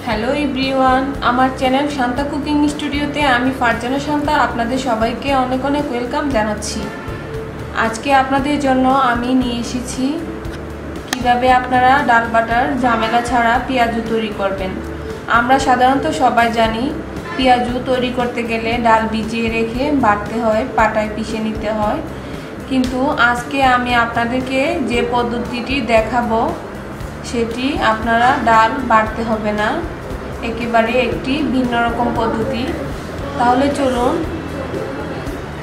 Hello everyone, আমার channel Shanta cooking স্টুডিওতে আমি ফারজানা শান্তা আপনাদের সবাইকে অনেক অনেক ওয়েলকাম জানাচ্ছি। আজকে আপনাদের জন্য আমি নিয়ে এসেছি কিভাবে আপনারা ডাল বাটার ঝামেলা ছাড়া পেঁয়াজু তৈরি করবেন। আমরা সাধারণত সবাই জানি পেঁয়াজু তৈরি করতে গেলে ডাল ভিজিয়ে রেখে বাটতে হয়, পাটায় পিষে নিতে হয়, কিন্তু আজকে আমি আপনাদেরকে যে পদ্ধতিটি দেখাবো সেটি আপনারা ডাল বাটতে হবে না, একেবারে একটি ভিন্ন রকম পদ্ধতি। তাহলে চলুন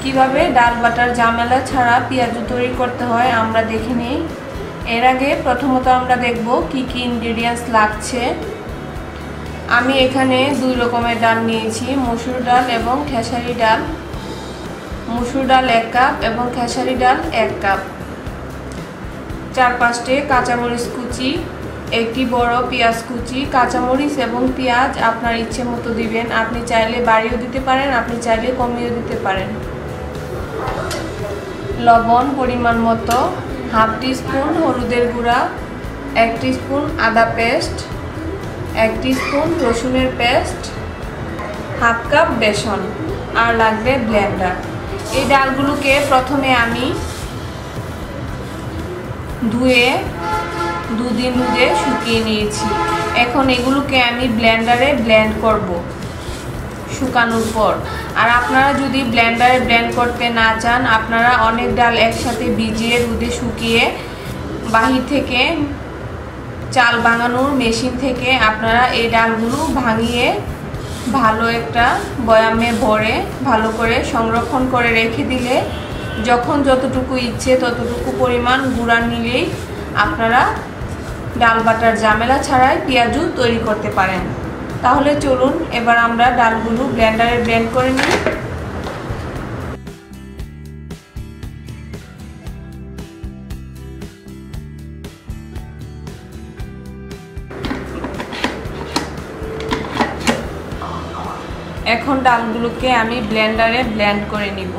কিভাবে ডাল বাটার ঝামেলা ছাড়া পেঁয়াজু তৈরি করতে হয় আমরা দেখে নিই। এর আগে প্রথমত আমরা দেখব কি কি ইনগ্রেডিয়েন্টস লাগছে। আমি এখানে দুই রকমের ডাল নিয়েছি, মসুর ডাল এবং খেসারি ডাল। মসুর ডাল 1 কাপ এবং খেসারি ডাল 1 কাপ। 4-5টে কাঁচামরিচ কুচি, একটি বড় পেঁয়াজ কুচি। কাঁচামরিচ এবং পেঁয়াজ আপনার ইচ্ছে মতো দিবেন, আপনি চাইলে বাড়িয়েও দিতে পারেন, আপনি চাইলে কমিয়েও দিতে পারেন। লবণ পরিমাণ মতো, 1/2 টিস্পুন হলুদের গুঁড়া, 1 টিস্পুন আদা পেস্ট, 1 টিস্পুন রসুনের পেস্ট, 1/2 কাপ বেসন, আর লাগবে ব্লেন্ডার। এই ডালগুলোকে প্রথমে আমি ধুয়ে 2 দিন রোদে শুকিয়ে নিয়েছি। এখন এগুলোকে আমি ব্লেন্ডারে ব্লেন্ড করব শুকানোর পর। আর আপনারা যদি ব্লেন্ডারে ব্লেন্ড করতে না চান, আপনারা অনেক ডাল একসাথে ভিজিয়ে রোদে শুকিয়ে বাহির থেকে চাল ভাঙানোর মেশিন থেকে আপনারা এই ডালগুলো ভাঙিয়ে ভালো একটা বয়ামে ভরে ভালো করে সংরক্ষণ করে রেখে দিলে যখন যতটুকু ইচ্ছে ততটুকু পরিমাণ গুঁড়া নিলেই আপনারা ডাল বাটার ঝামেলা ছাড়াই পেঁয়াজু তৈরি করতে পারেন। তাহলে চলুন এবার আমরা ডালগুলো ব্লেন্ডারে ব্লেন্ড করে নিই। এখন ডালগুলোকে আমি ব্লেন্ডারে ব্লেন্ড করে নিব।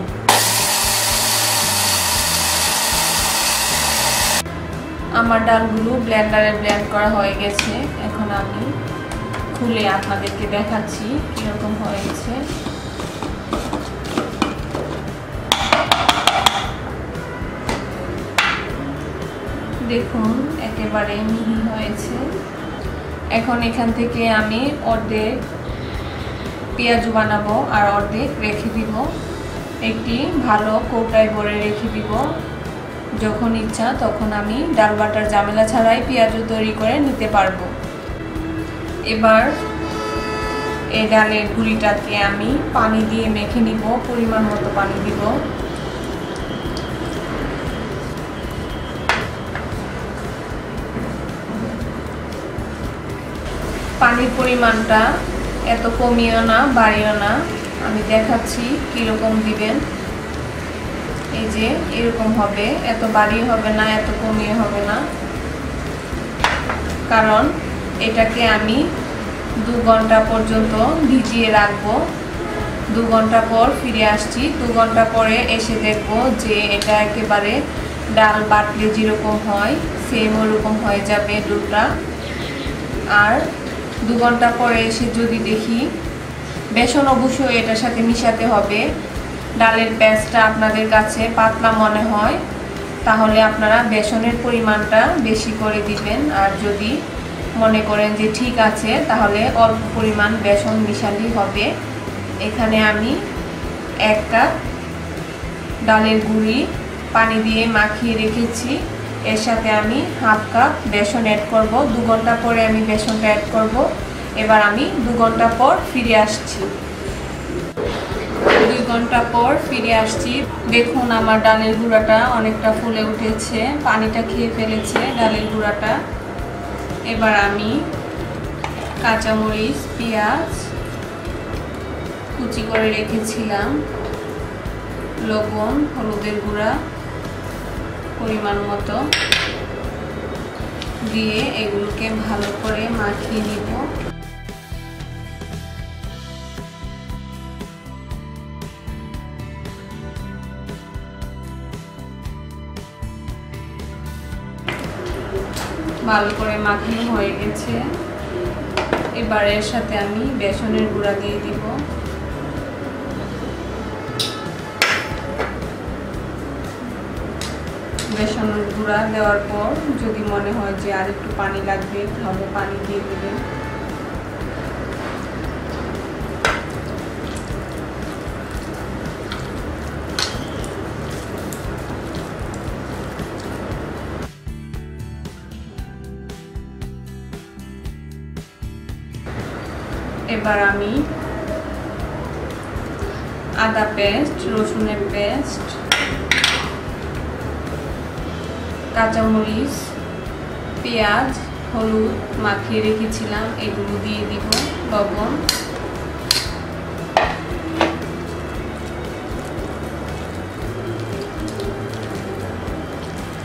আমার ডালগুলো ব্লেন্ডারে ব্লেন্ড করা হয়ে গেছে। এখন আমি খুলে আপনাদেরকে দেখাচ্ছি কিরকম হয়ে গেছে। দেখুন একেবারে মিহি হয়েছে। এখন এখান থেকে আমি অর্ধেক পেঁয়াজু বানাবো আর অর্ধেক রেখে দিব, একটি ভালো কৌটায় ভরে রেখে দিব। যখন ইচ্ছা তখন আমি ডাল বাটার ঝামেলা ছাড়াই পেঁয়াজু তৈরি করে নিতে পারবো। এবার এই ডালের গুঁড়িটাকে আমি পানি দিয়ে মেখে নিব, পরিমাণ মতো পানি দিব। পানির পরিমাণটা এত কমিও না বাড়িও না, আমি দেখাচ্ছি কিরকম দিবেন। এই যে এরকম হবে, এত বাড়িও হবে না এত কমিও হবে না, কারণ এটাকে আমি 2 ঘন্টা পর্যন্ত ভিজিয়ে রাখবো। 2 ঘন্টা পর ফিরে আসছি। 2 ঘন্টা পরে এসে দেখবো যে এটা একেবারে ডাল বাটলে যেরকম হয় সেম ওরকম হয়ে যাবে ডোটা। আর 2 ঘন্টা পরে এসে যদি দেখি বেসন অবশ্যই এটার সাথে মিশাতে হবে। ডালের পেস্টটা আপনাদের কাছে পাতলা মনে হয় তাহলে আপনারা বেসনের পরিমাণটা বেশি করে দিবেন, আর যদি মনে করেন যে ঠিক আছে তাহলে অল্প পরিমাণ বেসন মিশালেই হবে। এখানে আমি 1 কাপ ডালের গুঁড়ি পানি দিয়ে মাখিয়ে রেখেছি, এর সাথে আমি 1/2 কাপ বেসন অ্যাড করব। 2 ঘন্টা পরে আমি বেসনটা অ্যাড করব। এবার আমি 2 ঘন্টা পর ফিরে আসছি। 2 ঘন্টা পর ফিরে আসছি। দেখুন আমার ডালের গুঁড়াটা অনেকটা ফুলে উঠেছে, পানিটা খেয়ে ফেলেছে ডালের গুঁড়াটা। এবার আমি কাঁচামরিচ, পেঁয়াজ কুচি করে রেখেছিলাম, লবণ, হলুদের গুঁড়া পরিমাণ মতো দিয়ে এগুলোকে ভালো করে মাখিয়ে নিব। ভালো করে মাখানো হয়ে গেছে। এবার এর সাথে আমি বেসনের গুঁড়া দিয়ে দিব। বেসনের গুঁড়া দেওয়ার পর যদি মনে হয় যে আর একটু পানি লাগবে তাহলে পানি দিয়ে দেবেন। এবার আমি আদা পেস্ট, রসুনের পেস্ট, কাঁচামরিচ, পেঁয়াজ, হলুদ মাখিয়ে রেখেছিলাম এগুলো দিয়ে দিব, লবণ।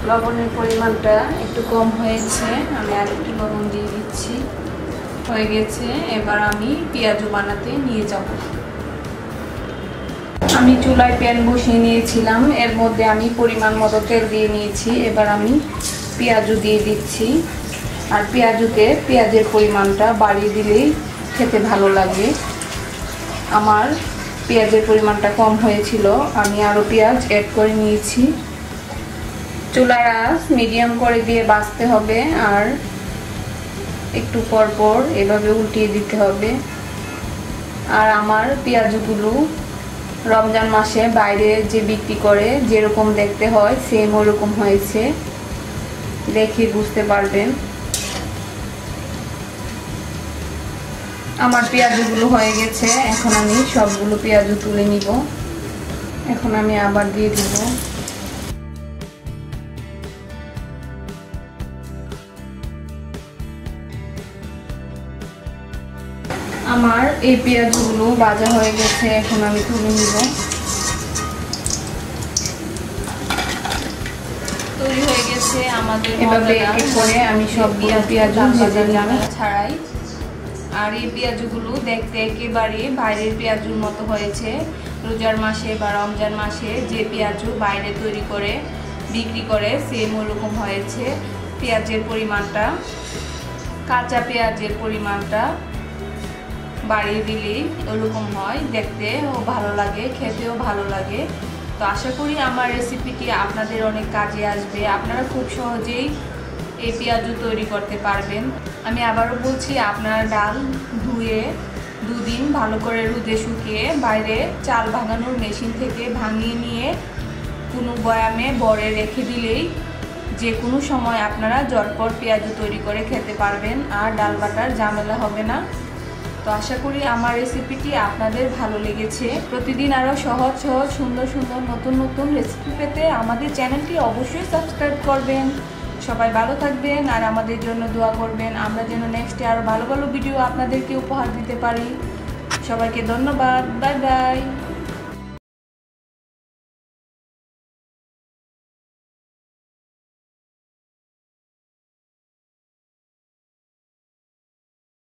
লবণের পরিমাণটা একটু কম হয়েছে, আমি আর একটু লবণ দিয়ে দিচ্ছি। হয়ে গেছে, এবার আমি পেঁয়াজু বানাতে নিয়ে যাব। আমি চুলায় প্যান বসিয়ে নিয়েছিলাম, এর মধ্যে আমি পরিমাণ মতো তেল দিয়ে নিয়েছি। এবার আমি পেঁয়াজু দিয়ে দিচ্ছি। আর পেঁয়াজুতে পেঁয়াজের পরিমাণটা বাড়িয়ে দিলেই খেতে ভালো লাগে। আমার পেঁয়াজের পরিমাণটা কম হয়েছিল, আমি আরও পেঁয়াজ অ্যাড করে নিয়েছি। চুলার আঁচ মিডিয়াম করে দিয়ে ভাজতে হবে, আর একটু পর পর এভাবে উল্টিয়ে দিতে হবে। আর আমার পেঁয়াজগুলো রমজান মাসে বাইরে যে বিক্রি করে যেরকম দেখতে হয় সেম ওরকম হয়েছে, দেখে বুঝতে পারবেন। আমার পেঁয়াজগুলো হয়ে গেছে, এখন আমি সবগুলো পেঁয়াজ তুলে নিব। এখন আমি আবার দিয়ে দিব। আমার এই পেঁয়াজগুলো ভাজা হয়ে গেছে, এখন আমি তুলে নিব। তৈরি হয়ে গেছে আমাদের এভাবে এক করে আমি সবগুলো পেঁয়াজ ভেজে নিব ছাড়াই। আর এই পেঁয়াজগুলো দেখতে একেবারে বাইরের পেঁয়াজুর মতো হয়েছে। রোজার মাসে বা রমজান মাসে যে পেঁয়াজু বাইরে তৈরি করে বিক্রি করে সেম ওরকম হয়েছে। পেঁয়াজের পরিমাণটা, কাঁচা পেঁয়াজের পরিমাণটা বাড়িয়ে দিলেই ওরকম হয়, দেখতেও ভালো লাগে, খেতেও ভালো লাগে। তো আশা করি আমার রেসিপিটি আপনাদের অনেক কাজে আসবে, আপনারা খুব সহজেই এই পেঁয়াজু তৈরি করতে পারবেন। আমি আবারও বলছি, আপনারা ডাল ধুয়ে 2 দিন ভালো করে রোদে শুকিয়ে বাইরে চাল ভাঙানোর মেশিন থেকে ভাঙিয়ে নিয়ে কোনো বয়ামে ভরে রেখে দিলেই যে কোনো সময় আপনারা ঝটপট পেঁয়াজু তৈরি করে খেতে পারবেন, আর ডাল বাটার ঝামেলা হবে না। তো আশা করি আমার রেসিপিটি আপনাদের ভালো লেগেছে। প্রতিদিন আরও সহজ সহজ সুন্দর সুন্দর নতুন নতুন রেসিপি পেতে আমাদের চ্যানেলটি অবশ্যই সাবস্ক্রাইব করবেন। সবাই ভালো থাকবেন আর আমাদের জন্য দোয়া করবেন, আমরা যেন নেক্সটে আরও ভালো ভালো ভিডিও আপনাদেরকে উপহার দিতে পারি। সবাইকে ধন্যবাদ, বাই বাই।